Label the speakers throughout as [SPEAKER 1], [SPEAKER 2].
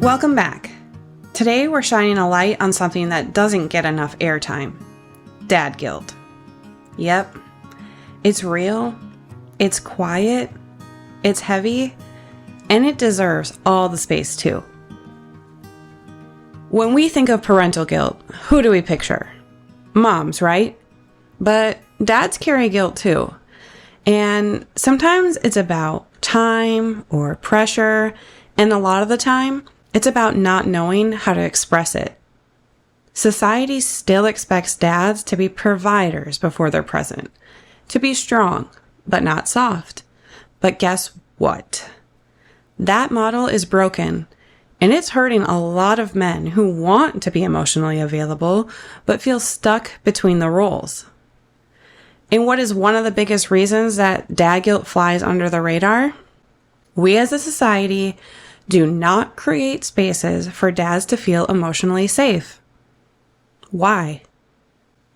[SPEAKER 1] Welcome back. Today we're shining a light on something that doesn't get enough airtime. Dad guilt. Yep. It's real, it's quiet, it's heavy, and it deserves all the space too. When we think of parental guilt, who do we picture? Moms, right? But dads carry guilt too. And sometimes it's about time or pressure, and a lot of the time, it's about not knowing how to express it. Society still expects dads to be providers before they're present, to be strong, but not soft. But guess what? That model is broken, and it's hurting a lot of men who want to be emotionally available, but feel stuck between the roles. And what is one of the biggest reasons that dad guilt flies under the radar? We as a society do not create spaces for dads to feel emotionally safe. Why?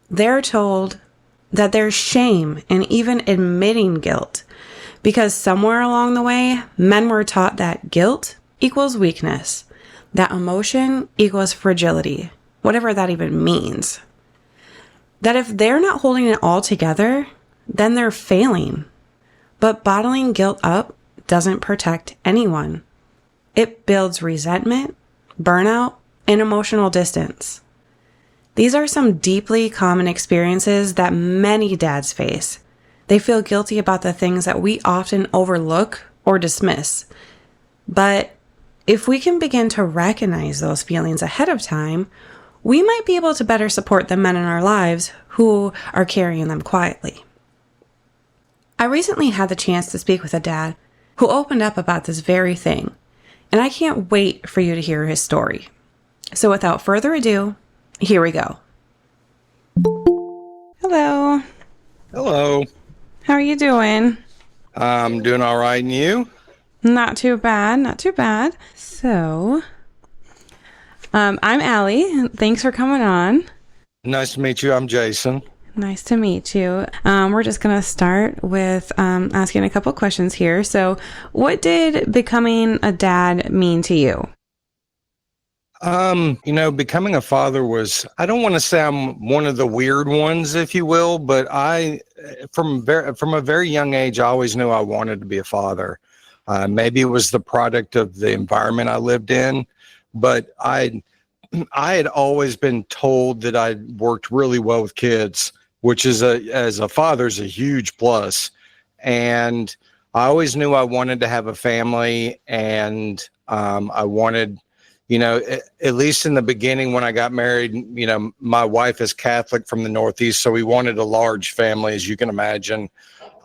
[SPEAKER 1] They're told that there's shame in even admitting guilt, because somewhere along the way, men were taught that guilt equals weakness, that emotion equals fragility, whatever that even means. That if they're not holding it all together, then they're failing. But bottling guilt up doesn't protect anyone. It builds resentment, burnout, and emotional distance. These are some deeply common experiences that many dads face. They feel guilty about the things that we often overlook or dismiss. But if we can begin to recognize those feelings ahead of time, we might be able to better support the men in our lives who are carrying them quietly. I recently had the chance to speak with a dad who opened up about this very thing, and I can't wait for you to hear his story. So without further ado, here we go. Hello.
[SPEAKER 2] Hello.
[SPEAKER 1] How are you doing?
[SPEAKER 2] I'm doing all right, and you?
[SPEAKER 1] Not too bad, not too bad. So, I'm Allie. Thanks for coming on.
[SPEAKER 2] Nice to meet you. I'm Jason.
[SPEAKER 1] Nice to meet you. We're just going to start with asking a couple questions here. So, what did becoming a dad mean to you?
[SPEAKER 2] Becoming a father was, I don't want to say I'm one of the weird ones, if you will, but from a very young age, I always knew I wanted to be a father. Maybe it was the product of the environment I lived in, but I had always been told that I worked really well with kids, which is as a father is a huge plus. And I always knew I wanted to have a family, and I wanted, at least in the beginning when I got married, my wife is Catholic from the Northeast, so we wanted a large family, as you can imagine.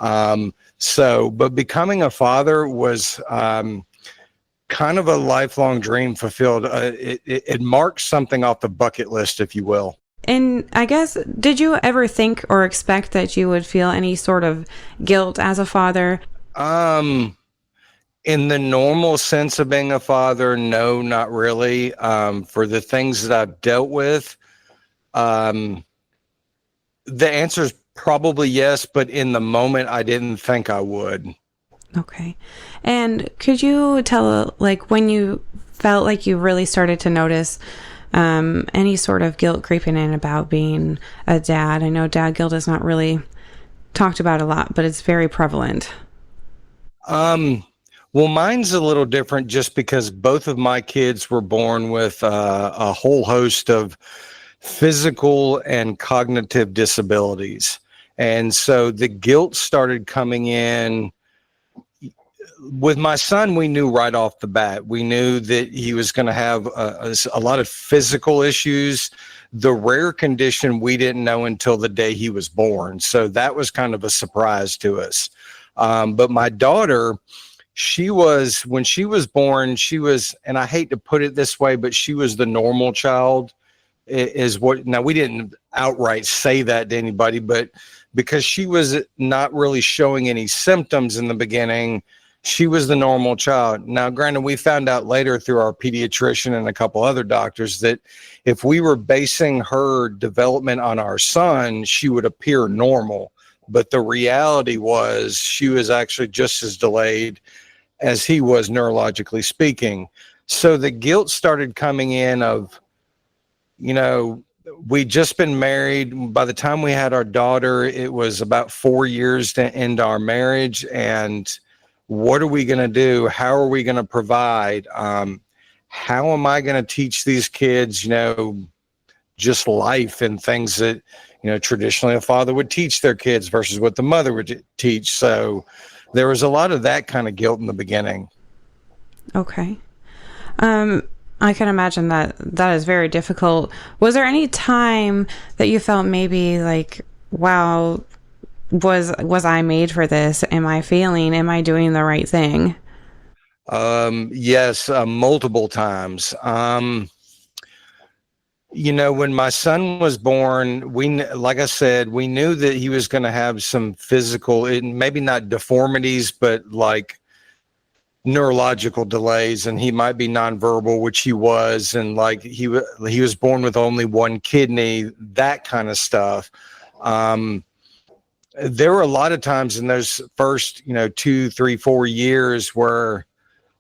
[SPEAKER 2] But becoming a father was kind of a lifelong dream fulfilled. It marked something off the bucket list, if you will.
[SPEAKER 1] And I guess, did you ever think or expect that you would feel any sort of guilt as a father?
[SPEAKER 2] In the normal sense of being a father, no, not really. For the things that I've dealt with, the answer is probably yes, but in the moment, I didn't think I would.
[SPEAKER 1] Okay. And could you tell, when you felt like you really started to notice any sort of guilt creeping in about being a dad? I know dad guilt is not really talked about a lot, but it's very prevalent.
[SPEAKER 2] Well, mine's a little different just because both of my kids were born with a whole host of physical and cognitive disabilities. And so the guilt started coming in. With my son, we knew right off the bat. We knew that he was going to have a lot of physical issues. The rare condition we didn't know until the day he was born. So that was kind of a surprise to us. But my daughter, when she was born, and I hate to put it this way, but she was the normal child now we didn't outright say that to anybody, but because she was not really showing any symptoms in the beginning, she was the normal child. Now, granted, we found out later through our pediatrician and a couple other doctors that if we were basing her development on our son, she would appear normal. But the reality was she was actually just as delayed as he was, neurologically speaking. So the guilt started coming in of, you know, we'd just been married. By the time we had our daughter, it was about 4 years to end our marriage. And what are we going to do? How are we going to provide? How am I going to teach these kids, just life and things that, traditionally a father would teach their kids versus what the mother would teach. So there was a lot of that kind of guilt in the beginning.
[SPEAKER 1] Okay. I can imagine that that is very difficult. Was there any time that you felt maybe like, wow, was I made for this? Am I failing? Am I doing the right thing?
[SPEAKER 2] Yes, multiple times. When my son was born, like I said, we knew that he was going to have some physical, maybe not deformities, but like neurological delays, and he might be nonverbal, which he was, and like he was born with only one kidney, that kind of stuff. There were a lot of times in those first, 2, 3, 4 years where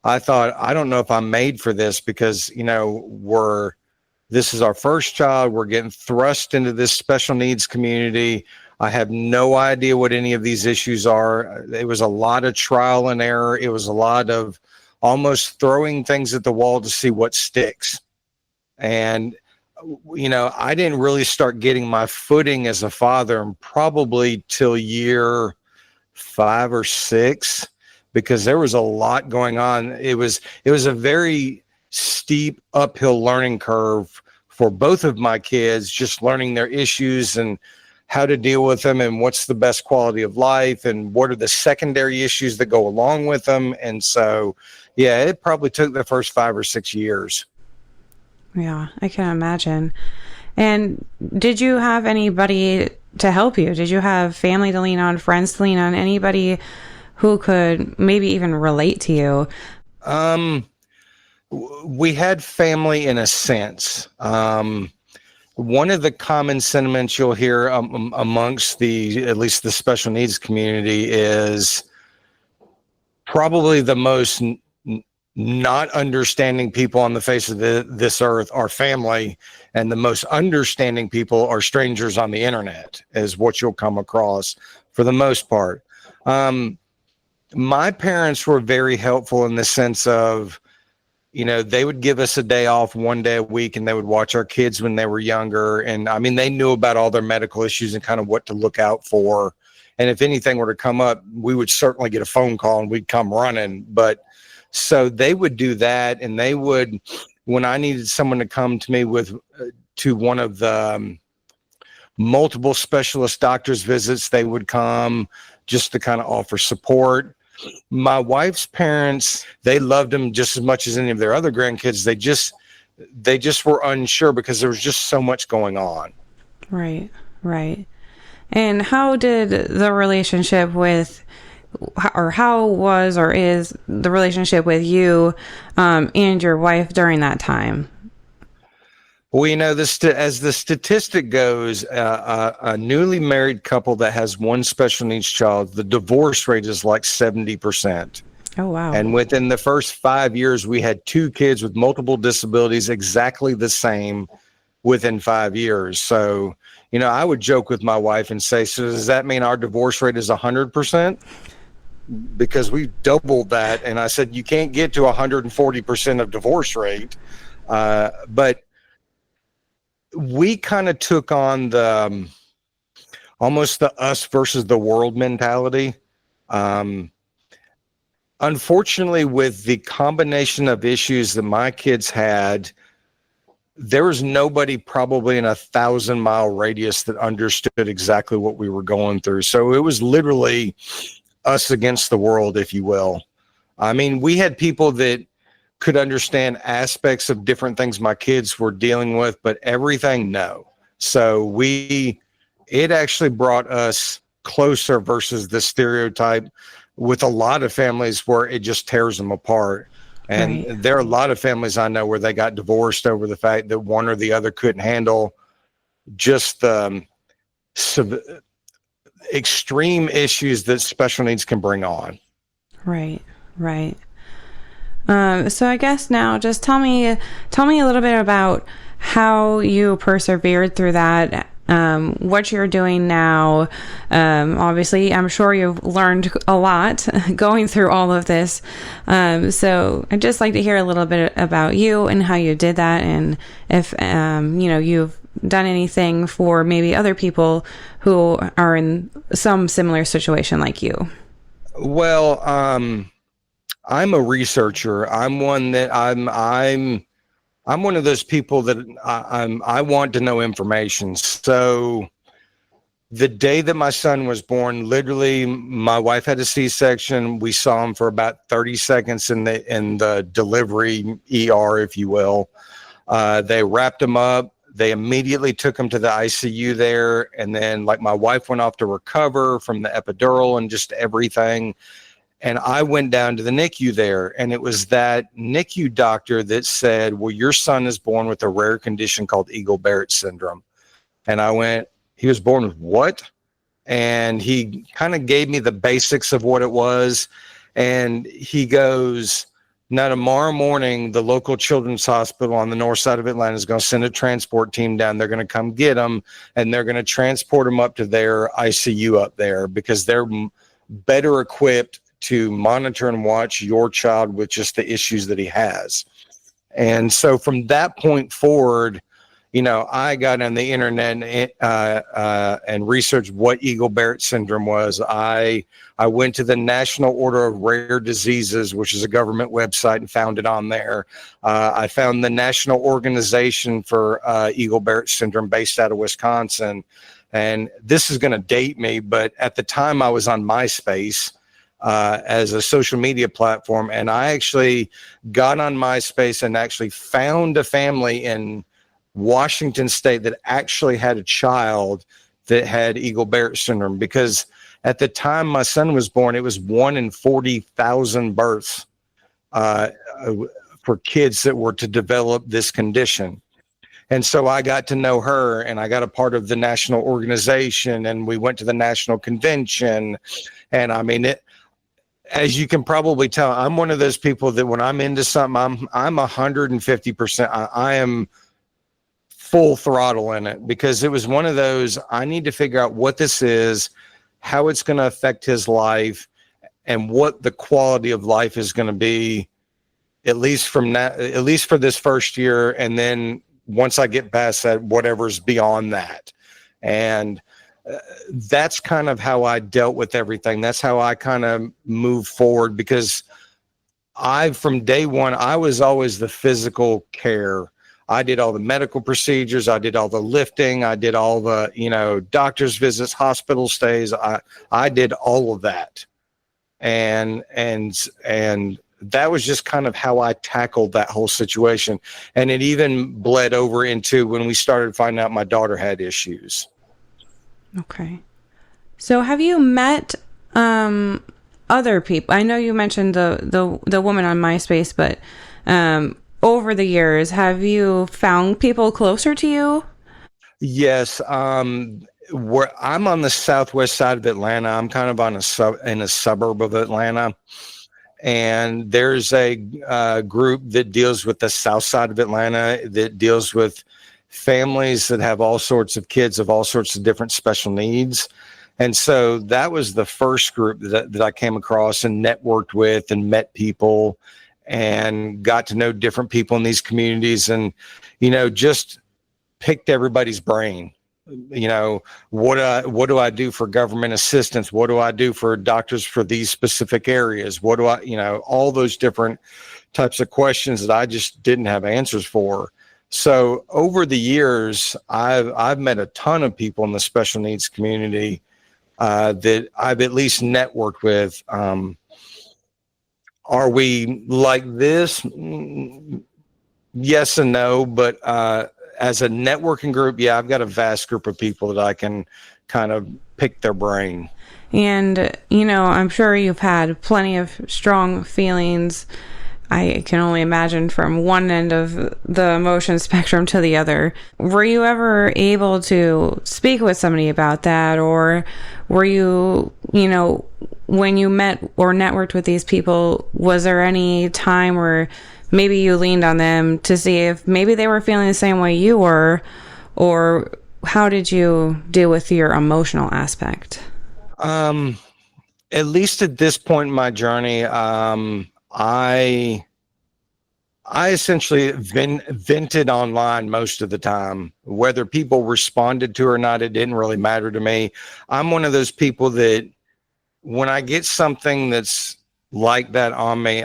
[SPEAKER 2] I thought, I don't know if I'm made for this because, this is our first child. We're getting thrust into this special needs community. I have no idea what any of these issues are. It was a lot of trial and error. It was a lot of almost throwing things at the wall to see what sticks. And, I didn't really start getting my footing as a father probably till year 5 or 6, because there was a lot going on. It was a very steep uphill learning curve for both of my kids, just learning their issues and how to deal with them and what's the best quality of life and what are the secondary issues that go along with them. And so, yeah, it probably took the first 5 or 6 years.
[SPEAKER 1] Yeah, I can imagine. And did you have anybody to help you? Did you have family to lean on, friends to lean on, anybody who could maybe even relate to you?
[SPEAKER 2] We had family in a sense. One of the common sentiments you'll hear amongst at least the special needs community is probably the most not understanding people on the face of this earth are family, and the most understanding people are strangers on the internet, is what you'll come across for the most part. My parents were very helpful in the sense of, they would give us a day off one day a week, and they would watch our kids when they were younger. And I mean, they knew about all their medical issues and kind of what to look out for. And if anything were to come up, we would certainly get a phone call and we'd come running. But so they would do that. And they would, when I needed someone to come to me to one of the multiple specialist doctors visits, they would come just to kind of offer support. My wife's parents, they loved him just as much as any of their other grandkids. They just were unsure because there was just so much going on.
[SPEAKER 1] Right, right. And how did the relationship how was or is the relationship with you and your wife during that time?
[SPEAKER 2] Well, as the statistic goes, a newly married couple that has one special needs child, the divorce rate is like 70%.
[SPEAKER 1] Oh, wow.
[SPEAKER 2] And within the first 5 years, we had 2 kids with multiple disabilities, exactly the same within 5 years. So, I would joke with my wife and say, so does that mean our divorce rate is 100%? Because we doubled that. And I said, you can't get to 140% of divorce rate. But we kind of took on the almost the us versus the world mentality. Unfortunately, with the combination of issues that my kids had, there was nobody probably in a 1,000-mile radius that understood exactly what we were going through. So it was literally us against the world, if you will. I mean, we had people that could understand aspects of different things my kids were dealing with, but everything, no. So it actually brought us closer versus the stereotype with a lot of families where it just tears them apart. And
[SPEAKER 1] Right.
[SPEAKER 2] there are a lot of families I know where they got divorced over the fact that one or the other couldn't handle just the extreme issues that special needs can bring on.
[SPEAKER 1] Right, right. So I guess now just tell me a little bit about how you persevered through that, what you're doing now. Obviously, I'm sure you've learned a lot going through all of this. So I'd just like to hear a little bit about you and how you did that, and if you've done anything for maybe other people who are in some similar situation like you.
[SPEAKER 2] Well, I'm a researcher. I'm one of those people that I want to know information. So the day that my son was born, literally, my wife had a C-section. We saw him for about 30 seconds in the delivery ER, if you will. They wrapped him up. They immediately took him to the ICU there, and then like my wife went off to recover from the epidural and just everything. And I went down to the NICU there, and it was that NICU doctor that said, well, your son is born with a rare condition called Eagle-Barrett syndrome. And I went, he was born with what? And he kind of gave me the basics of what it was. And he goes, now tomorrow morning, the local children's hospital on the north side of Atlanta is going to send a transport team down. They're going to come get him, and they're going to transport him up to their ICU up there because they're better equipped to monitor and watch your child with just the issues that he has. And so from that point forward, I got on the internet and researched what Eagle-Barrett syndrome was. I went to the National Order of Rare Diseases, which is a government website, and found it on there. I found the National Organization for Eagle-Barrett syndrome based out of Wisconsin. And this is going to date me, but at the time I was on MySpace as a social media platform. And I actually got on MySpace and actually found a family in Washington State that actually had a child that had Eagle-Barrett syndrome, because at the time my son was born, it was 1 in 40,000 births for kids that were to develop this condition. And so I got to know her, and I got a part of the national organization, and we went to the national convention. And I mean, as you can probably tell, I'm one of those people that when I'm into something, I'm 150%. I am full throttle in it, because it was one of those, I need to figure out what this is, how it's going to affect his life, and what the quality of life is going to be, at least for this first year. And then once I get past that, whatever's beyond that. And that's kind of how I dealt with everything. That's how I kind of moved forward, because from day one, I was always the physical care. I did all the medical procedures. I did all the lifting. I did all the, doctor's visits, hospital stays. I did all of that. And that was just kind of how I tackled that whole situation. And it even bled over into when we started finding out my daughter had issues.
[SPEAKER 1] Okay. So have you met other people? I know you mentioned the woman on MySpace, but over the years, have you found people closer to you?
[SPEAKER 2] Yes. Where I'm on the southwest side of Atlanta. I'm kind of in a suburb of Atlanta. And there's a group that deals with the south side of Atlanta, that deals with families that have all sorts of kids of all sorts of different special needs. And so that was the first group that I came across and networked with and met people and got to know different people in these communities, and, just picked everybody's brain. What do I do for government assistance? What do I do for doctors for these specific areas? What do all those different types of questions that I just didn't have answers for. So over the years, I've met a ton of people in the special needs community that I've at least networked with. Are we like this? Yes and no, but as a networking group, yeah, I've got a vast group of people that I can kind of pick their brain.
[SPEAKER 1] And, I'm sure you've had plenty of strong feelings I can only imagine from one end of the emotion spectrum to the other. Were you ever able to speak with somebody about that? Or were you, when you met or networked with these people, was there any time where maybe you leaned on them to see if maybe they were feeling the same way you were? Or how did you deal with your emotional aspect?
[SPEAKER 2] At least at this point in my journey, I essentially vented online most of the time. Whether people responded to it or not, it didn't really matter to me. I'm one of those people that when I get something that's like that on me,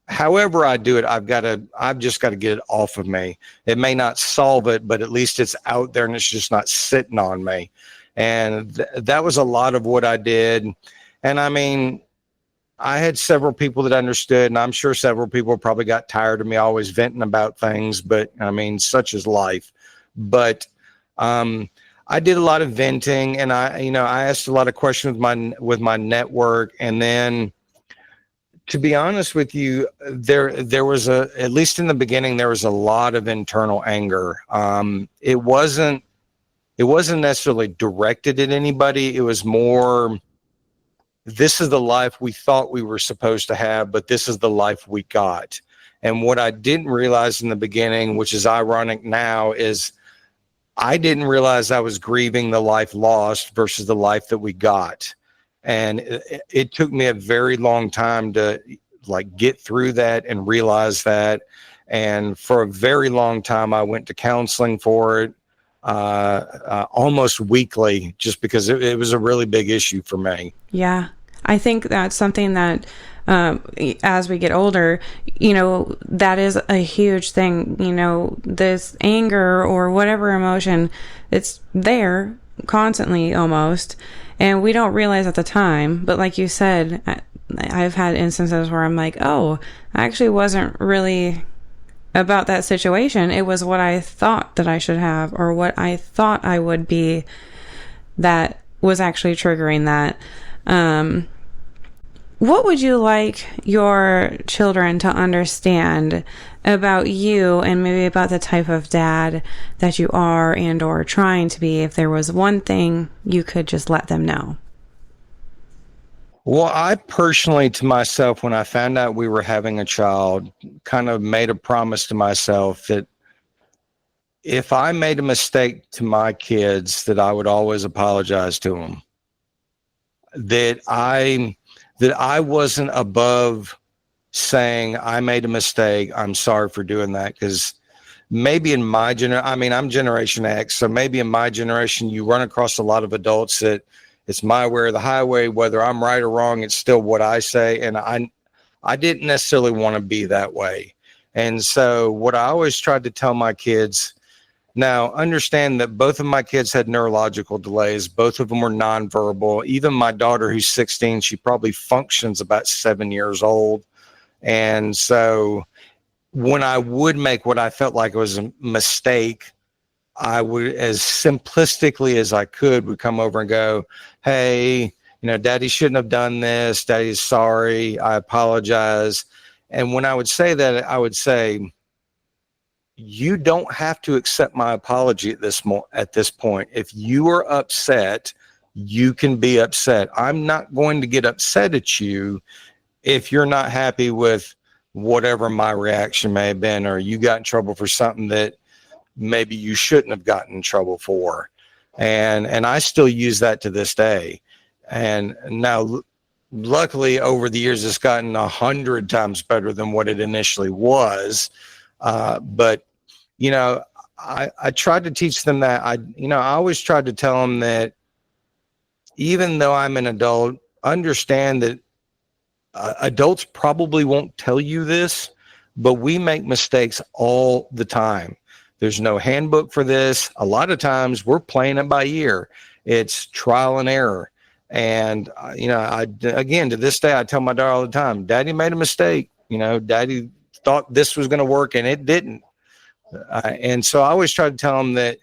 [SPEAKER 2] however I do it, I've just got to get it off of me. It may not solve it, but at least it's out there and it's just not sitting on me. And that was a lot of what I did. And I mean, I had several people that understood, and I'm sure several people probably got tired of me always venting about things, but I mean, such is life. But I did a lot of venting, and I asked a lot of questions with my network. And then, to be honest with you, there was at least in the beginning, there was a lot of internal anger. It wasn't necessarily directed at anybody. It was more, this is the life we thought we were supposed to have, but this is the life we got. And what I didn't realize in the beginning, which is ironic now, is I didn't realize I was grieving the life lost versus the life that we got. And it took me a very long time to get through that and realize that. And for a very long time, I went to counseling for it almost weekly, just because it was a really big issue for me.
[SPEAKER 1] Yeah. I think that's something that as we get older, that is a huge thing. This anger or whatever emotion, it's there constantly almost, and we don't realize at the time. But like you said, I've had instances where I'm like, oh, I actually wasn't really about that situation. It was what I thought that I should have, or what I thought I would be, that was actually triggering that. What would you like your children to understand about you, and maybe about the type of dad that you are and or trying to be, if there was one thing you could just let them know?
[SPEAKER 2] Well, I personally, to myself, when I found out we were having a child, kind of made a promise to myself that if I made a mistake to my kids, that I would always apologize to them. That I wasn't above saying I made a mistake. I'm sorry for doing that. Because maybe in my generation, I'm Generation X, so maybe in my generation, you run across a lot of adults that it's my way or the highway, whether I'm right or wrong, it's still what I say. And I didn't necessarily want to be that way. And so what I always tried to tell my kids, now understand that both of my kids had neurological delays. Both of them were nonverbal. Even my daughter, who's 16, she probably functions about 7 years old. And so when I would make what I felt like was a mistake, I would, as simplistically as I could, would come over and go, hey, Daddy shouldn't have done this. Daddy's sorry. I apologize. And when I would say that, I would say, you don't have to accept my apology at this point. If you are upset, you can be upset. I'm not going to get upset at you if you're not happy with whatever my reaction may have been, or you got in trouble for something that maybe you shouldn't have gotten in trouble for. And I still use that to this day. And now, luckily, over the years, it's gotten 100 times better than what it initially was. But I tried to teach them that. I always tried to tell them that even though I'm an adult, understand that adults probably won't tell you this, but we make mistakes all the time. There's no handbook for this. A lot of times we're playing it by ear. It's trial and error. And, again, to this day, I tell my daughter all the time, Daddy made a mistake. Daddy thought this was going to work and it didn't. And so I always try to tell them that,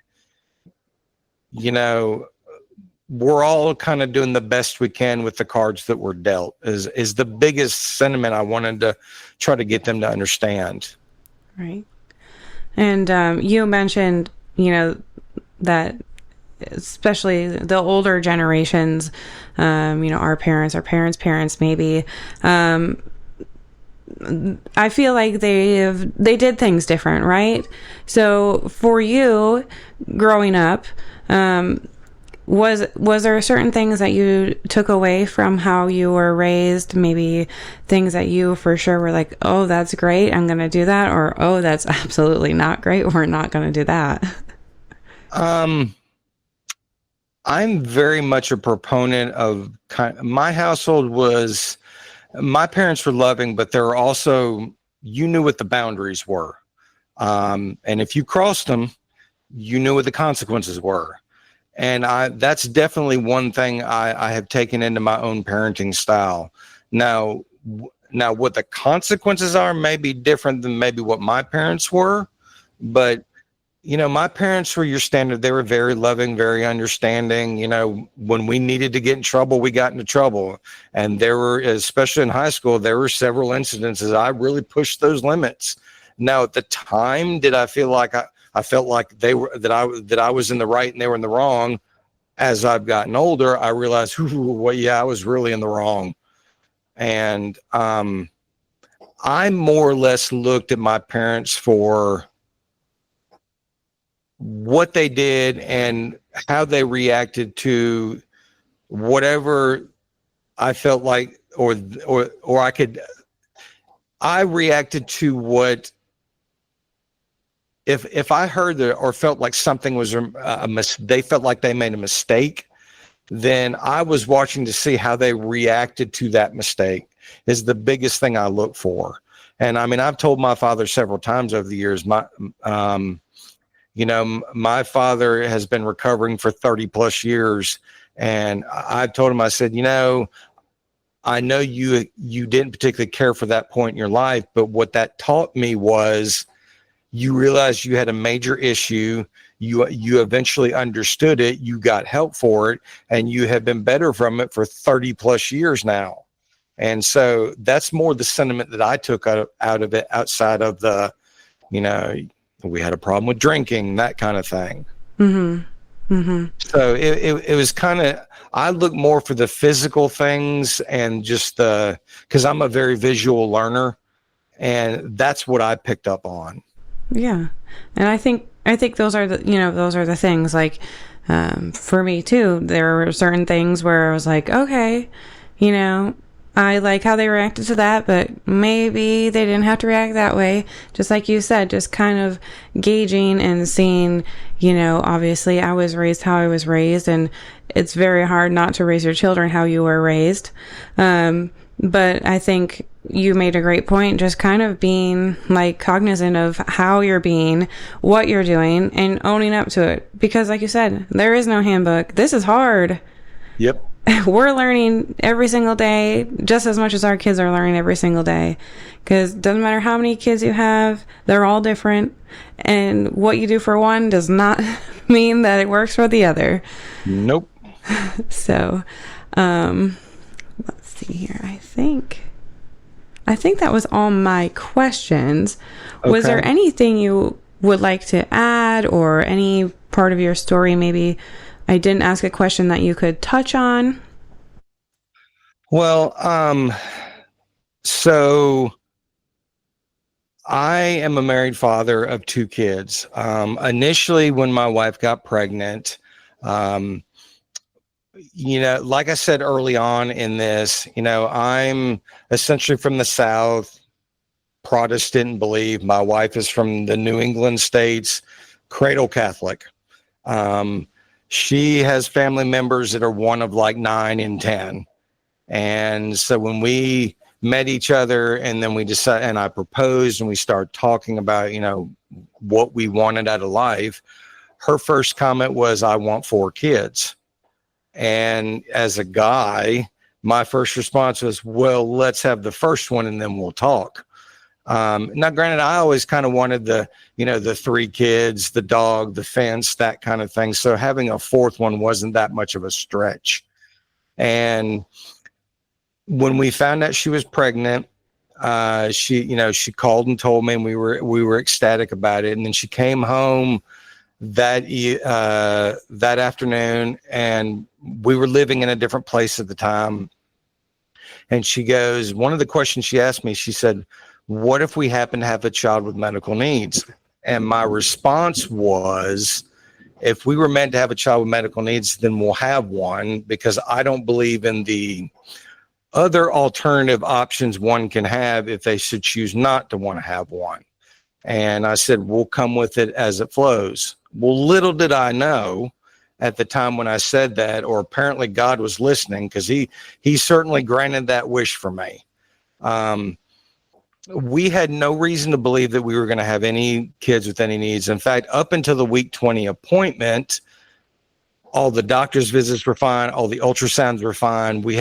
[SPEAKER 2] we're all kind of doing the best we can with the cards that we're dealt is the biggest sentiment I wanted to try to get them to understand.
[SPEAKER 1] Right. And you mentioned, that especially the older generations, our parents' maybe, I feel like they did things different, right? So for you growing up, was there certain things that you took away from how you were raised? Maybe things that you for sure were like, oh, that's great, I'm going to do that, or oh, that's absolutely not great, we're not going to do that.
[SPEAKER 2] I'm very much a proponent of my household was, my parents were loving, but there were also, you knew what the boundaries were. And if you crossed them, you knew what the consequences were. And that's definitely one thing I have taken into my own parenting style. Now what the consequences are may be different than maybe what my parents were, but my parents were your standard. They were very loving, very understanding. When we needed to get in trouble, we got into trouble. And there were, especially in high school, there were several incidences I really pushed those limits. Now, at the time, did I feel like I felt like that I was in the right and they were in the wrong? As I've gotten older, I realized, I was really in the wrong. And I more or less looked at my parents for what they did and how they reacted to whatever I felt like, I reacted to what, if I heard that or felt like something was they felt like they made a mistake, then I was watching to see how they reacted to that mistake is the biggest thing I look for. And I mean, I've told my father several times over the years, my father has been recovering for 30 plus years. And I told him, I said, I know you didn't particularly care for that point in your life, but what that taught me was you realized you had a major issue. You eventually understood it. You got help for it, and you have been better from it for 30 plus years now. And so that's more the sentiment that I took out of it, outside of the, we had a problem with drinking, that kind of thing.
[SPEAKER 1] Mm-hmm. Mm-hmm.
[SPEAKER 2] So it was kind of, I look more for the physical things and just because I'm a very visual learner, and that's what I picked up on.
[SPEAKER 1] Yeah. And I think those are the things, like, for me too, there were certain things where I was like, okay, I like how they reacted to that, but maybe they didn't have to react that way. Just like you said, just kind of gauging and seeing, obviously I was raised how I was raised, and it's very hard not to raise your children how you were raised. But I think you made a great point, just kind of being like cognizant of how you're being, what you're doing, and owning up to it. Because like you said, there is no handbook. This is hard.
[SPEAKER 2] Yep.
[SPEAKER 1] We're learning every single day, just as much as our kids are learning every single day. Because it doesn't matter how many kids you have, they're all different. And what you do for one does not mean that it works for the other.
[SPEAKER 2] Nope.
[SPEAKER 1] So, let's see here. I think that was all my questions. Okay. Was there anything you would like to add, or any part of your story maybe I didn't ask a question that you could touch on?
[SPEAKER 2] Well, so I am a married father of 2 kids. Initially, when my wife got pregnant, like I said early on in this, I'm essentially from the South, Protestant belief. My wife is from the New England states, cradle Catholic. She has family members that are one of like 9 and 10. And so when we met each other, and then we decided, and I proposed, and we started talking about, what we wanted out of life, her first comment was, I want 4 kids. And as a guy, my first response was, well, let's have the first one and then we'll talk. Now, granted, I always kind of wanted the 3 kids, the dog, the fence, that kind of thing. So having a 4th one wasn't that much of a stretch. And when we found out she was pregnant, she called and told me, and we were ecstatic about it. And then she came home that afternoon, and we were living in a different place at the time. And she goes, one of the questions she asked me, she said, "What if we happen to have a child with medical needs?" And my response was, if we were meant to have a child with medical needs, then we'll have one, because I don't believe in the other alternative options one can have if they should choose not to want to have one. And I said, we'll come with it as it flows. Well, little did I know at the time when I said that, or apparently God was listening, because he certainly granted that wish for me. We had no reason to believe that we were going to have any kids with any needs. In fact, up until the week 20 appointment, all the doctor's visits were fine. All the ultrasounds were fine. We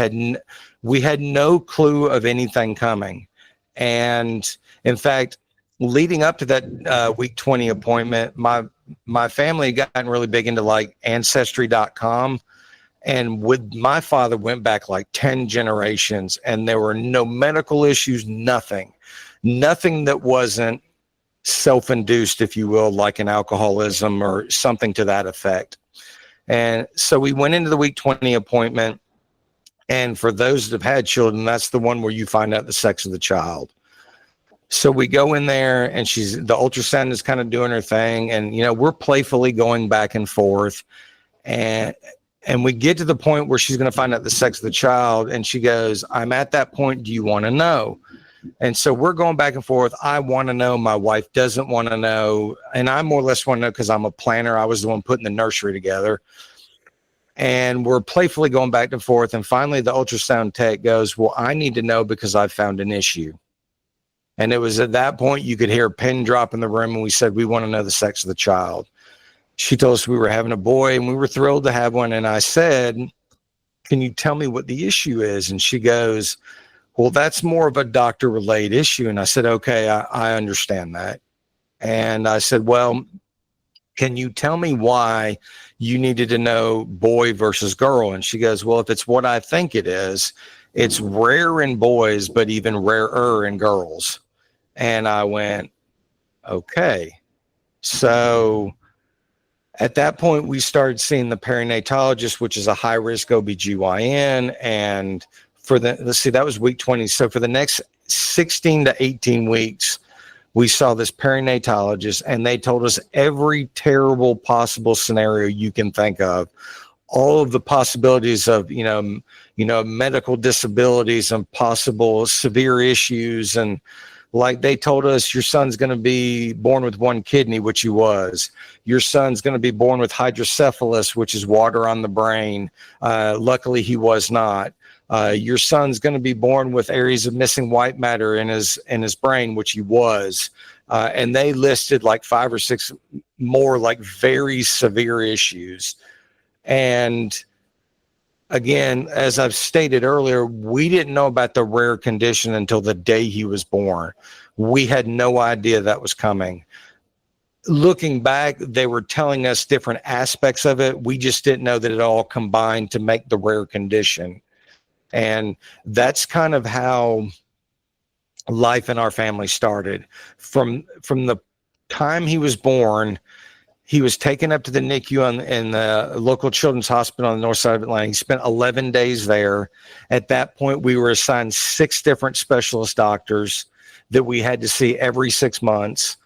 [SPEAKER 2] had no clue of anything coming. And in fact, leading up to that week 20 appointment, my family had gotten really big into like ancestry.com. And my father went back like 10 generations, and there were no medical issues, nothing that wasn't self-induced, if you will, like an alcoholism or something to that effect. And so we went into the week 20 appointment. And for those that have had children, that's the one where you find out the sex of the child. So we go in there, and the ultrasound is kind of doing her thing. And, we're playfully going back and forth. And we get to the point where she's going to find out the sex of the child. And she goes, "I'm at that point. Do you want to know?" And so we're going back and forth. I want to know. My wife doesn't want to know. And I more or less want to know because I'm a planner. I was the one putting the nursery together. And we're playfully going back and forth. And finally, the ultrasound tech goes, "Well, I need to know because I found an issue." And it was at that point you could hear a pin drop in the room. And we said, "We want to know the sex of the child." She told us we were having a boy, and we were thrilled to have one. And I said, "Can you tell me what the issue is?" And she goes, "Well, that's more of a doctor-related issue." And I said, "Okay, I understand that." And I said, "Well, can you tell me why you needed to know boy versus girl?" And she goes, "Well, if it's what I think it is, it's rare in boys, but even rarer in girls." And I went, okay. So at that point, we started seeing the perinatologist, which is a high-risk OBGYN. And that was week 20. So for the next 16 to 18 weeks, we saw this perinatologist, and they told us every terrible possible scenario you can think of, all of the possibilities of, medical disabilities and possible severe issues. And like they told us, your son's going to be born with one kidney, which he was. Your son's going to be born with hydrocephalus, which is water on the brain. Luckily, he was not. Your son's going to be born with areas of missing white matter in his brain, which he was. And they listed like 5 or 6 more like very severe issues. And again, as I've stated earlier, we didn't know about the rare condition until the day he was born. We had no idea that was coming. Looking back, they were telling us different aspects of it. We just didn't know that it all combined to make the rare condition. And that's kind of how life in our family started. From the time he was born, he was taken up to the NICU in the local children's hospital on the north side of Atlanta. He spent 11 days there. At that point, we were assigned 6 different specialist doctors that we had to see every 6 months.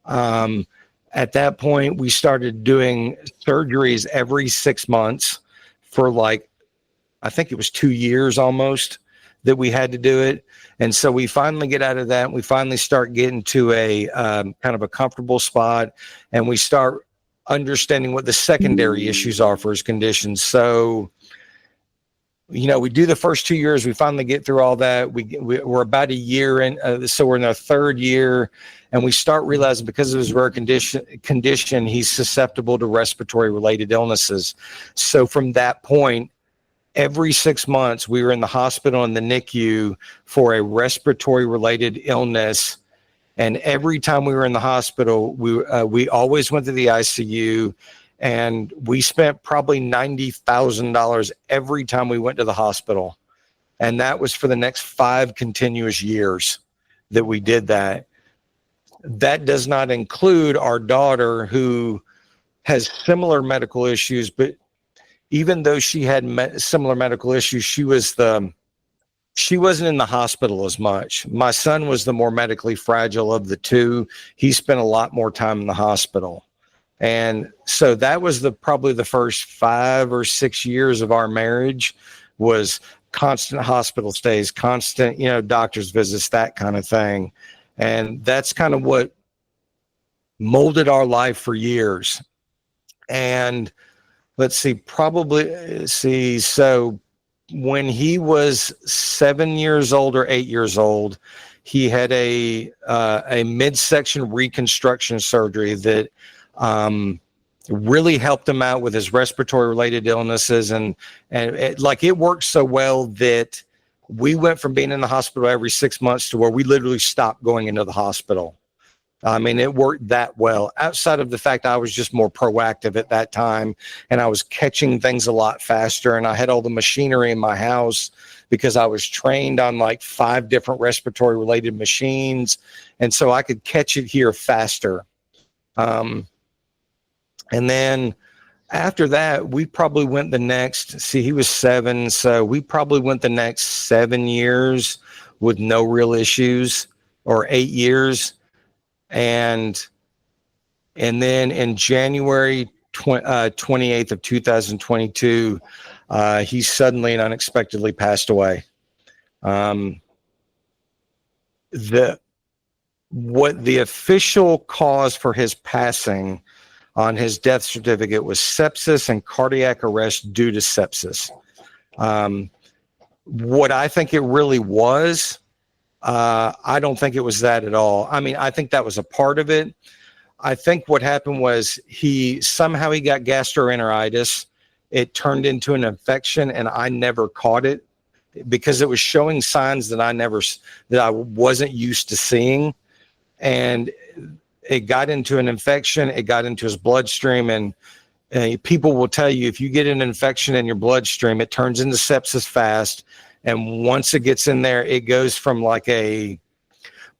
[SPEAKER 2] At that point, we started doing surgeries every 6 months for I think it was 2 years almost that we had to do it. And so we finally get out of that. We finally start getting to a kind of a comfortable spot, and we start understanding what the secondary issues are for his conditions. So, we do the first 2 years. We finally get through all that. We're about a year in. So we're in our 3rd year, and we start realizing because of his rare condition, he's susceptible to respiratory related illnesses. So from that point, every 6 months, we were in the hospital in the NICU for a respiratory related illness. And every time we were in the hospital, we always went to the ICU, and we spent probably $90,000 every time we went to the hospital. And that was for the next 5 continuous years that we did that. That does not include our daughter, who has similar medical issues, but even though she had similar medical issues, she wasn't in the hospital as much. My son was the more medically fragile of the two. He spent a lot more time in the hospital. And so that was probably the first 5 or 6 years of our marriage, was constant hospital stays, constant, doctor's visits, that kind of thing. And that's kind of what molded our life for years. And so when he was 7 years old or 8 years old, he had a midsection reconstruction surgery that really helped him out with his respiratory related illnesses. And it worked so well that we went from being in the hospital every 6 months to where we literally stopped going into the hospital. I mean, it worked that well, outside of the fact I was just more proactive at that time, and I was catching things a lot faster, and I had all the machinery in my house because I was trained on like 5 different respiratory related machines. And so I could catch it here faster. And then after that, we probably went he was 7. So we probably went the next 7 years with no real issues, or 8 years. And then in January 28th of 2022, he suddenly and unexpectedly passed away. The official cause for his passing on his death certificate was sepsis and cardiac arrest due to sepsis. What I think it really was, I don't think it was that at all. I mean, I think that was a part of it. I think what happened was he got gastroenteritis. It turned into an infection, and I never caught it because it was showing signs that I wasn't used to seeing. And it got into an infection. It got into his bloodstream, and people will tell you, if you get an infection in your bloodstream, it turns into sepsis fast. And once it gets in there, it goes from about a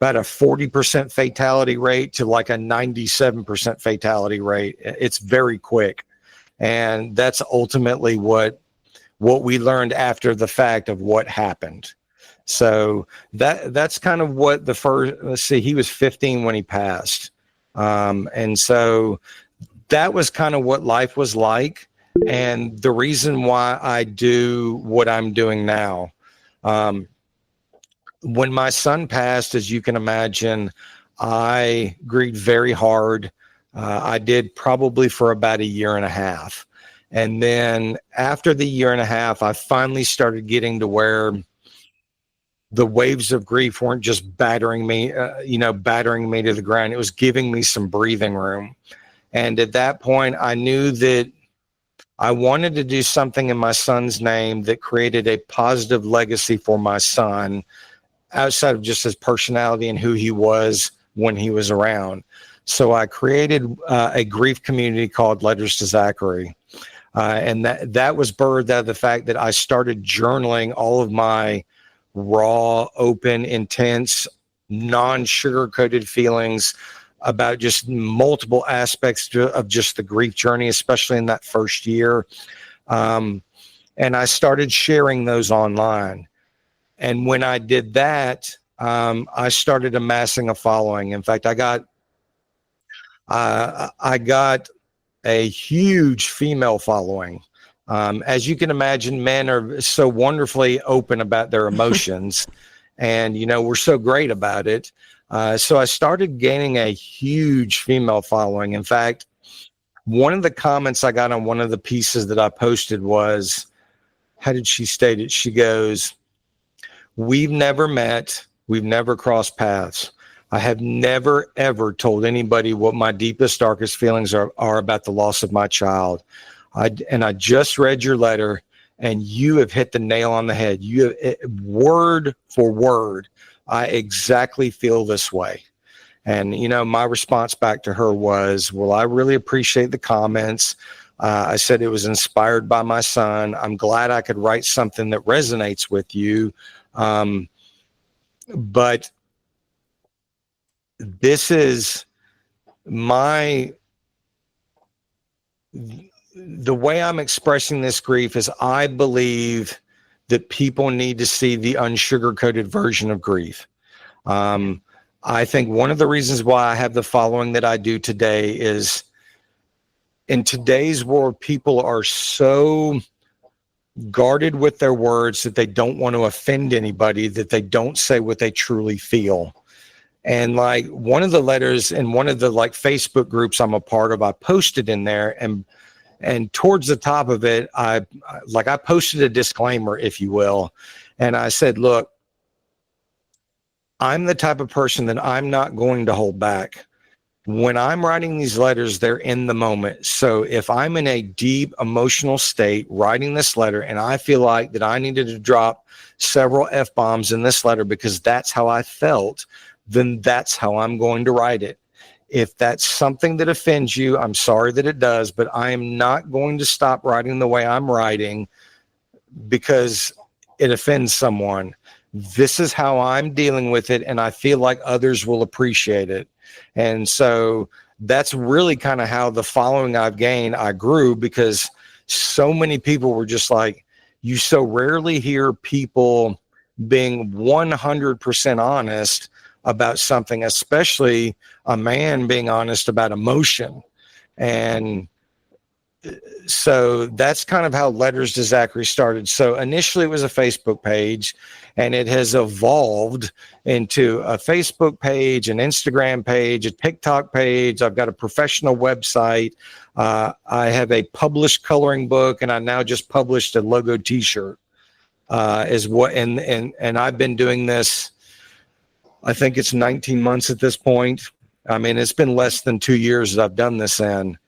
[SPEAKER 2] 40% fatality rate to like a 97% fatality rate. It's very quick. And that's ultimately what we learned after the fact of what happened. So that's kind of what he was 15 when he passed. And so that was kind of what life was like, and the reason why I do what I'm doing now. When my son passed, as you can imagine, I grieved very hard. I did probably for about 1.5 years. And then after the 1.5 years, I finally started getting to where the waves of grief weren't just battering me to the ground. It was giving me some breathing room. And at that point, I knew that I wanted to do something in my son's name that created a positive legacy for my son, outside of just his personality and who he was when he was around. So I created a grief community called Letters to Zachary. And that was birthed out of the fact that I started journaling all of my raw, open, intense, non-sugar-coated feelings about just multiple aspects of just the grief journey, especially in that first year. And I started sharing those online. And when I did that, I started amassing a following. In fact, I got a huge female following. As you can imagine, men are so wonderfully open about their emotions, and, we're so great about it. So I started gaining a huge female following. In fact, one of the comments I got on one of the pieces that I posted was, how did she state it? She goes, "We've never met. We've never crossed paths. I have never, ever told anybody what my deepest, darkest feelings are about the loss of my child. I just read your letter, and you have hit the nail on the head. You have, word for word, I exactly feel this way." And, my response back to her was, well, I really appreciate the comments. I said it was inspired by my son. I'm glad I could write something that resonates with you. But this is the way I'm expressing this grief is I believe that people need to see the unsugar-coated version of grief. I think one of the reasons why I have the following that I do today is in today's world, people are so guarded with their words that they don't want to offend anybody, that they don't say what they truly feel. And like one of the letters in one of the like Facebook groups I'm a part of, I posted in there, and towards the top of it, I posted a disclaimer, if you will. And I said, look, I'm the type of person that I'm not going to hold back. When I'm writing these letters, they're in the moment. So if I'm in a deep emotional state writing this letter and I feel like that I needed to drop several F-bombs in this letter because that's how I felt, then that's how I'm going to write it. If that's something that offends you, I'm sorry that it does, but I am not going to stop writing the way I'm writing because it offends someone. This is how I'm dealing with it, and I feel like others will appreciate it. And so that's really kind of how the following I've gained, I grew, because so many people were just like, you so rarely hear people being 100% honest about something, especially a man being honest about emotion. And so that's kind of how Letters to Zachary started. So initially it was a Facebook page, and it has evolved into a Facebook page, an Instagram page, a TikTok page. I've got a professional website. I have a published coloring book, and I now just published a logo t-shirt and I've been doing this, I think it's 19 months at this point. I mean, it's been less than 2 years that I've done this in.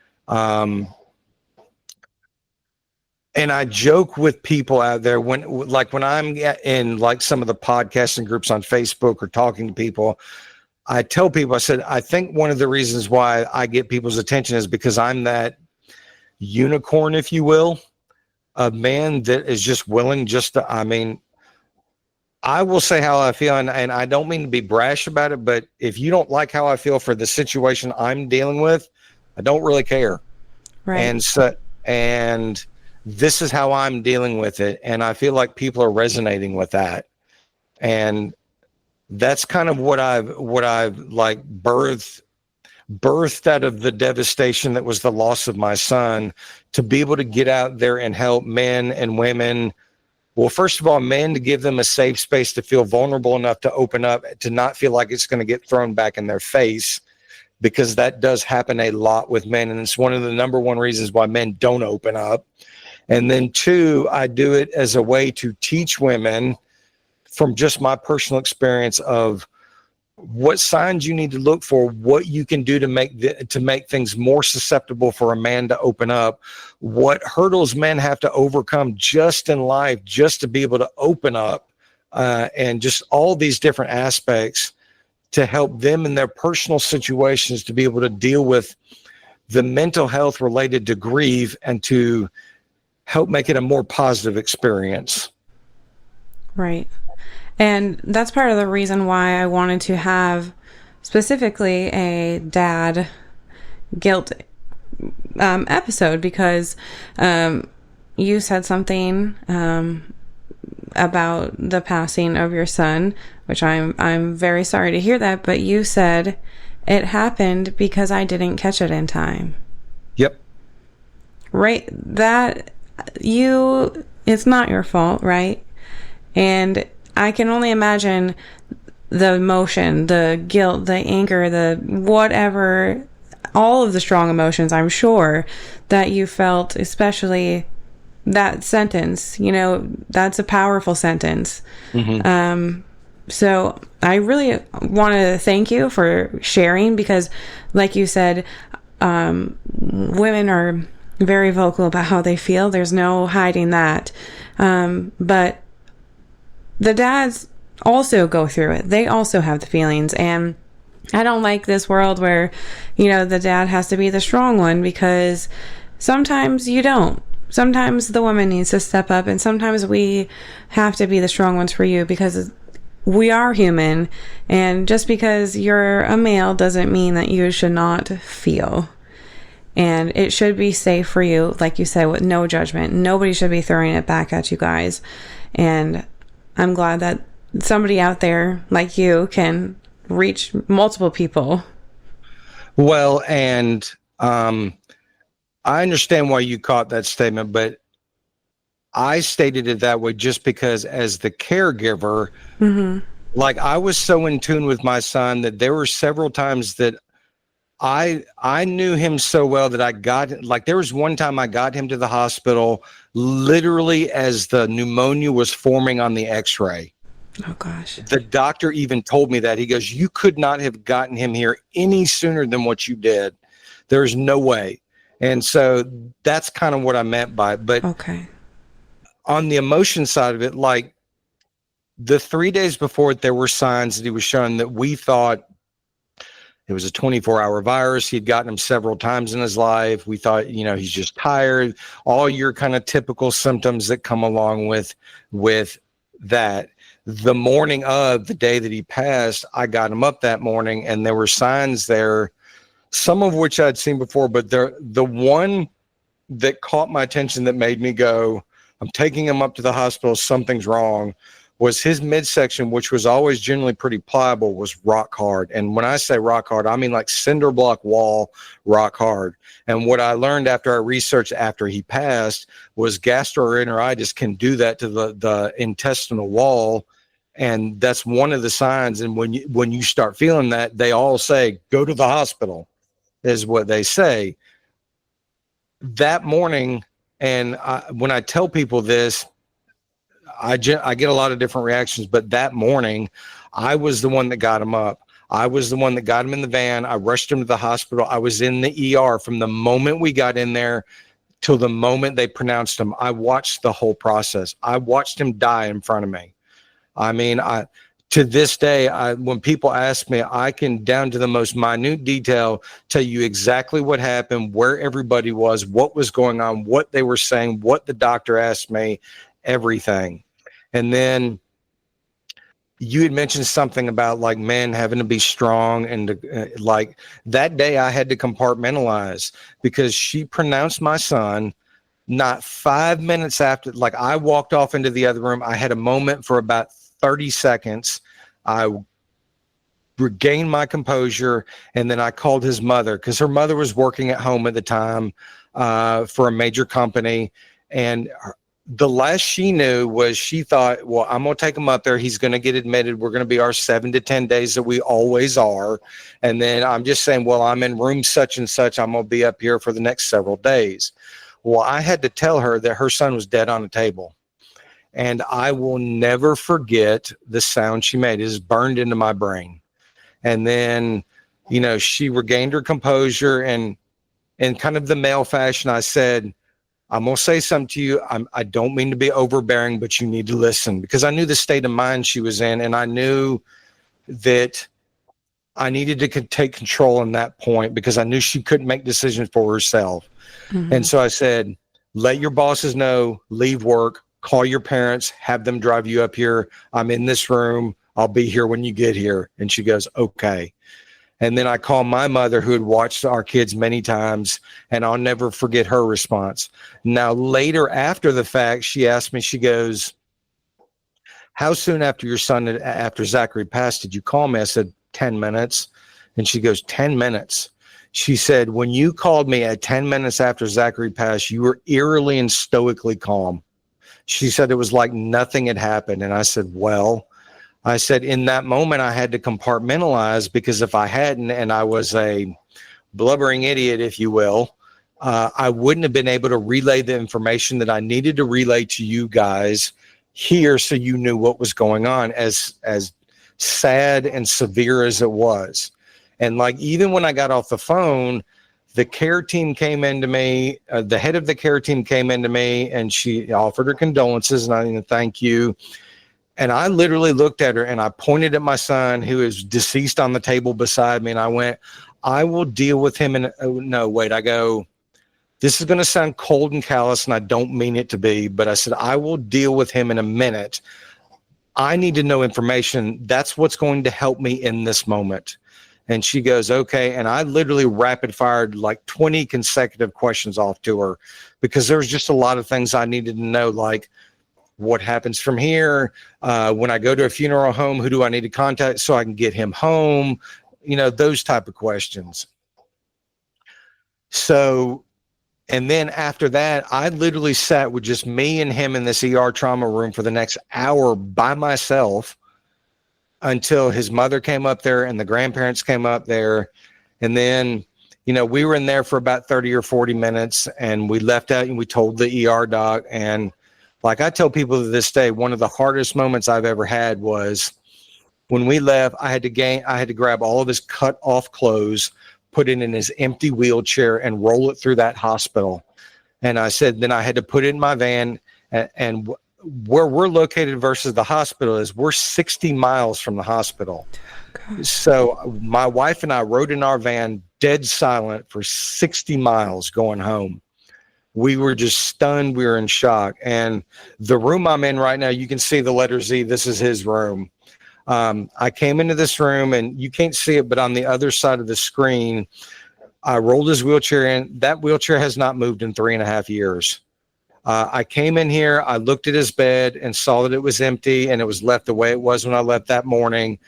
[SPEAKER 2] And I joke with people out there when I'm in like some of the podcasting groups on Facebook or talking to people, I tell people, I said, I think one of the reasons why I get people's attention is because I'm that unicorn, if you will, a man that is just willing I will say how I feel, and I don't mean to be brash about it, but if you don't like how I feel for the situation I'm dealing with, I don't really care. Right. And this is how I'm dealing with it. And I feel like people are resonating with that. And that's kind of what I've like birthed out of the devastation that was the loss of my son, to be able to get out there and help men and women. Well, first of all, men, to give them a safe space to feel vulnerable enough to open up, to not feel like it's going to get thrown back in their face, because that does happen a lot with men. And it's one of the number one reasons why men don't open up. And then two, I do it as a way to teach women from just my personal experience of what signs you need to look for, what you can do to make things more susceptible for a man to open up, what hurdles men have to overcome just in life just to be able to open up, and just all these different aspects to help them in their personal situations to be able to deal with the mental health related to grief and to help make it a more positive experience.
[SPEAKER 1] Right. And that's part of the reason why I wanted to have specifically a dad guilt episode, because you said something about the passing of your son, which I'm very sorry to hear that, but you said it happened because I didn't catch it in time.
[SPEAKER 2] Yep.
[SPEAKER 1] Right. It's not your fault, right? And I can only imagine the emotion, the guilt, the anger, the whatever, all of the strong emotions, I'm sure, that you felt, especially that sentence. That's a powerful sentence. Mm-hmm. So I really want to thank you for sharing, because like you said, women are very vocal about how they feel. There's no hiding that. But the dads also go through it. They also have the feelings. And I don't like this world where, the dad has to be the strong one, because sometimes you don't. Sometimes the woman needs to step up, and sometimes we have to be the strong ones for you, because we are human. And just because you're a male doesn't mean that you should not feel. And it should be safe for you, like you said, with no judgment. Nobody should be throwing it back at you guys. And I'm glad that somebody out there like you can reach multiple people.
[SPEAKER 2] Well, and I understand why you caught that statement, but I stated it that way just because as the caregiver, like I was so in tune with my son that there were several times that I knew him so well that there was one time I got him to the hospital literally as the pneumonia was forming on the x-ray.
[SPEAKER 1] Oh gosh.
[SPEAKER 2] The doctor even told me that. He goes, "You could not have gotten him here any sooner than what you did. There's no way." And so that's kind of what I meant by it. But
[SPEAKER 1] okay,
[SPEAKER 2] on the emotion side of it, like the 3 days before it, there were signs that he was showing that we thought it was a 24-hour virus. He'd gotten them several times in his life. We thought, he's just tired. All your kind of typical symptoms that come along with that. The morning of the day that he passed, I got him up that morning, and there were signs there, some of which I'd seen before, but the one that caught my attention that made me go, I'm taking him up to the hospital, something's wrong, was his midsection, which was always generally pretty pliable, was rock hard. And when I say rock hard, I mean like cinder block wall, rock hard. And what I learned after I researched after he passed was gastroenteritis can do that to the intestinal wall. And that's one of the signs. And when you start feeling that, they all say, go to the hospital, is what they say. That morning, and when I tell people this, I get a lot of different reactions, but that morning, I was the one that got him up. I was the one that got him in the van. I rushed him to the hospital. I was in the ER from the moment we got in there till the moment they pronounced him. I watched the whole process. I watched him die in front of me. I mean, to this day, when people ask me, I can, down to the most minute detail, tell you exactly what happened, where everybody was, what was going on, what they were saying, what the doctor asked me, everything. And then you had mentioned something about like men having to be strong, and like that day I had to compartmentalize because she pronounced my son not 5 minutes after, like I walked off into the other room. I had a moment for about 30 seconds. I regained my composure, and then I called his mother because her mother was working at home at the time for a major company. And the last she knew was she thought, well, I'm going to take him up there. He's going to get admitted. We're going to be our 7 to 10 days that we always are. And then I'm just saying, well, I'm in room such and such. I'm going to be up here for the next several days. Well, I had to tell her that her son was dead on a table. And I will never forget the sound she made. It is burned into my brain. And then, she regained her composure, and in kind of the male fashion, I said, I'm going to say something to you. I don't mean to be overbearing, but you need to listen, because I knew the state of mind she was in, and I knew that I needed to take control in that point because I knew she couldn't make decisions for herself. Mm-hmm. And so I said, let your bosses know, leave work, call your parents, have them drive you up here. I'm in this room. I'll be here when you get here. And she goes, okay. And then I called my mother, who had watched our kids many times, and I'll never forget her response. Now, later after the fact, she asked me, she goes, how soon after your son, after Zachary passed, did you call me? I said, 10 minutes. And she goes, 10 minutes. She said, when you called me at 10 minutes after Zachary passed, you were eerily and stoically calm. She said it was like nothing had happened. And I said, well, I said, in that moment, I had to compartmentalize, because if I hadn't, and I was a blubbering idiot, if you will, I wouldn't have been able to relay the information that I needed to relay to you guys here, so you knew what was going on, as sad and severe as it was. And like, even when I got off the phone, the care team came into me, the head of the care team came into me, and she offered her condolences, and I didn't thank you. And I literally looked at her and I pointed at my son who is deceased on the table beside me. And I went, I will deal with him. And no, wait, I go, this is going to sound cold and callous, and I don't mean it to be, but I said, I will deal with him in a minute. I need to know information. That's what's going to help me in this moment. And she goes, okay. And I literally rapid fired like 20 consecutive questions off to her because there was just a lot of things I needed to know, like what happens from here? When I go to a funeral home, who do I need to contact so I can get him home? Those type of questions. So, and then after that, I literally sat with just me and him in this ER trauma room for the next hour by myself until his mother came up there and the grandparents came up there. And then, we were in there for about 30 or 40 minutes and we left out and we told the ER doc. And like I tell people to this day, one of the hardest moments I've ever had was when we left, I had to grab all of his cut off clothes, put it in his empty wheelchair and roll it through that hospital. And I said, then I had to put it in my van, and where we're located versus the hospital is we're 60 miles from the hospital. God. So my wife and I rode in our van dead silent for 60 miles going home. We were just stunned. We were in shock. And the room I'm in right now, you can see the letter Z. This is his room. I came into this room and you can't see it, but on the other side of the screen, I rolled his wheelchair in. That wheelchair has not moved in 3.5 years. I came in here, I looked at his bed and saw that it was empty and it was left the way it was when I left that morning.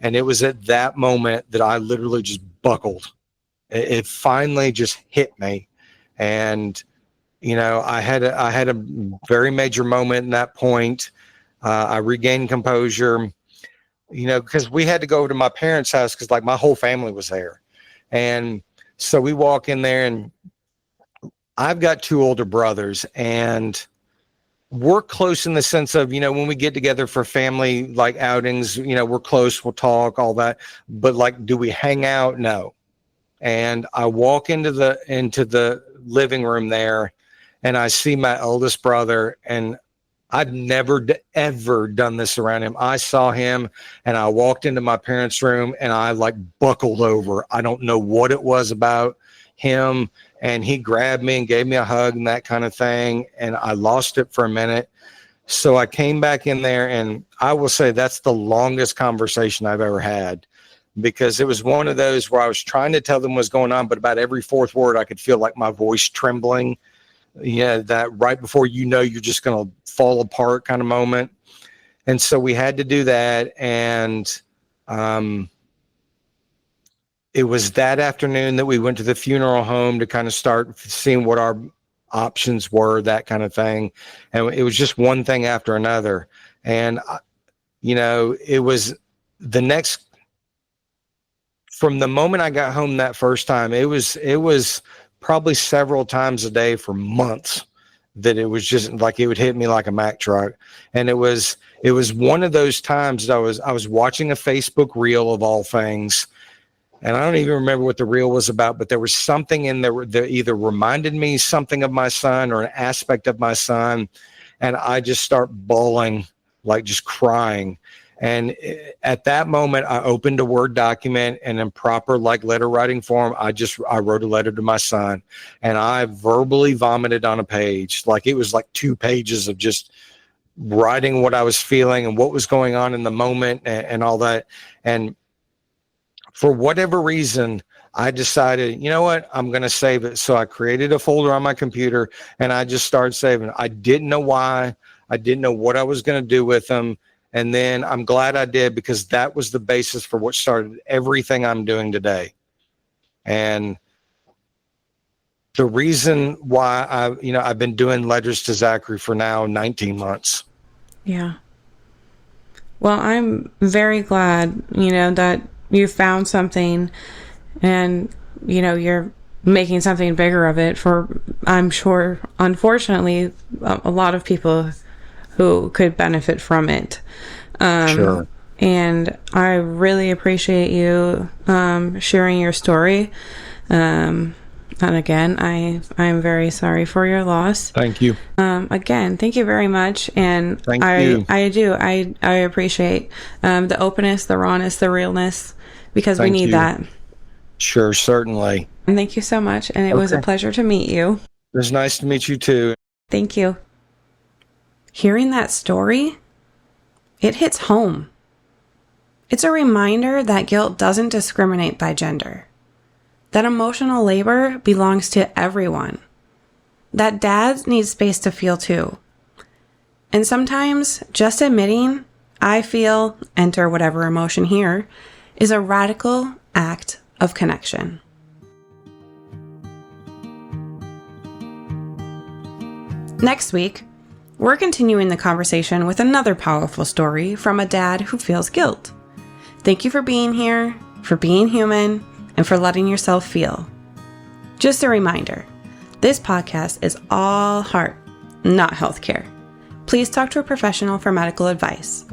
[SPEAKER 2] And it was at that moment that I literally just buckled. It finally just hit me. And I had a very major moment in that point. I regained composure, because we had to go over to my parents' house because like my whole family was there. And so we walk in there and I've got 2 older brothers and we're close in the sense of, when we get together for family, like outings, we're close, we'll talk, all that. But like, do we hang out? No. And I walk into the living room there and I see my eldest brother, and I'd never ever done this around him. I saw him and I walked into my parents' room and I like buckled over. I don't know what it was about him. And he grabbed me and gave me a hug and that kind of thing. And I lost it for a minute. So I came back in there, and I will say that's the longest conversation I've ever had, because it was one of those where I was trying to tell them what's going on, but about every 4th word, I could feel like my voice trembling. Yeah, that right before you're just going to fall apart kind of moment. And so we had to do that. And it was that afternoon that we went to the funeral home to kind of start seeing what our options were, that kind of thing. And it was just one thing after another. And, it was the next, from the moment I got home that first time, it was probably several times a day for months that it was just like it would hit me like a Mack truck. And it was one of those times that I was watching a Facebook reel of all things, and I don't even remember what the reel was about, but there was something in there that either reminded me something of my son or an aspect of my son, and I just start bawling, like just crying. And at that moment, I opened a Word document, and in proper like letter writing form, I wrote a letter to my son, and I verbally vomited on a page. Like it was like 2 pages of just writing what I was feeling and what was going on in the moment and all that. And for whatever reason, I decided, you know what, I'm going to save it. So I created a folder on my computer and I just started saving. I didn't know why. I didn't know what I was going to do with them. And then I'm glad I did, because that was the basis for what started everything I'm doing today. And the reason why I've been doing Letters to Zachary for now 19 months.
[SPEAKER 1] Yeah. Well, I'm very glad, that you found something and, you're making something bigger of it for, I'm sure, unfortunately, a lot of people who could benefit from it.
[SPEAKER 2] Sure.
[SPEAKER 1] And I really appreciate you sharing your story. And again, I'm very sorry for your loss.
[SPEAKER 2] Thank you.
[SPEAKER 1] Again, thank you very much. And
[SPEAKER 2] Thank you.
[SPEAKER 1] I appreciate the openness, the rawness, the realness, because we
[SPEAKER 2] Thank
[SPEAKER 1] need
[SPEAKER 2] you.
[SPEAKER 1] that.
[SPEAKER 2] Sure, certainly.
[SPEAKER 1] And thank you so much. And it was a pleasure to meet you.
[SPEAKER 2] It was nice to meet you too.
[SPEAKER 1] Thank you. Hearing that story, it hits home. It's a reminder that guilt doesn't discriminate by gender, that emotional labor belongs to everyone, that dads need space to feel too. And sometimes just admitting, I feel, enter whatever emotion here, is a radical act of connection. Next week, we're continuing the conversation with another powerful story from a dad who feels guilt. Thank you for being here, for being human, and for letting yourself feel. Just a reminder, this podcast is all heart, not healthcare. Please talk to a professional for medical advice.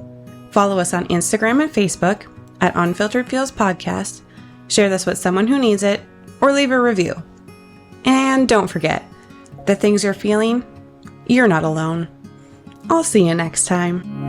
[SPEAKER 1] Follow us on Instagram and Facebook at Unfiltered Feels Podcast. Share this with someone who needs it, or leave a review. And don't forget, the things you're feeling, you're not alone. I'll see you next time.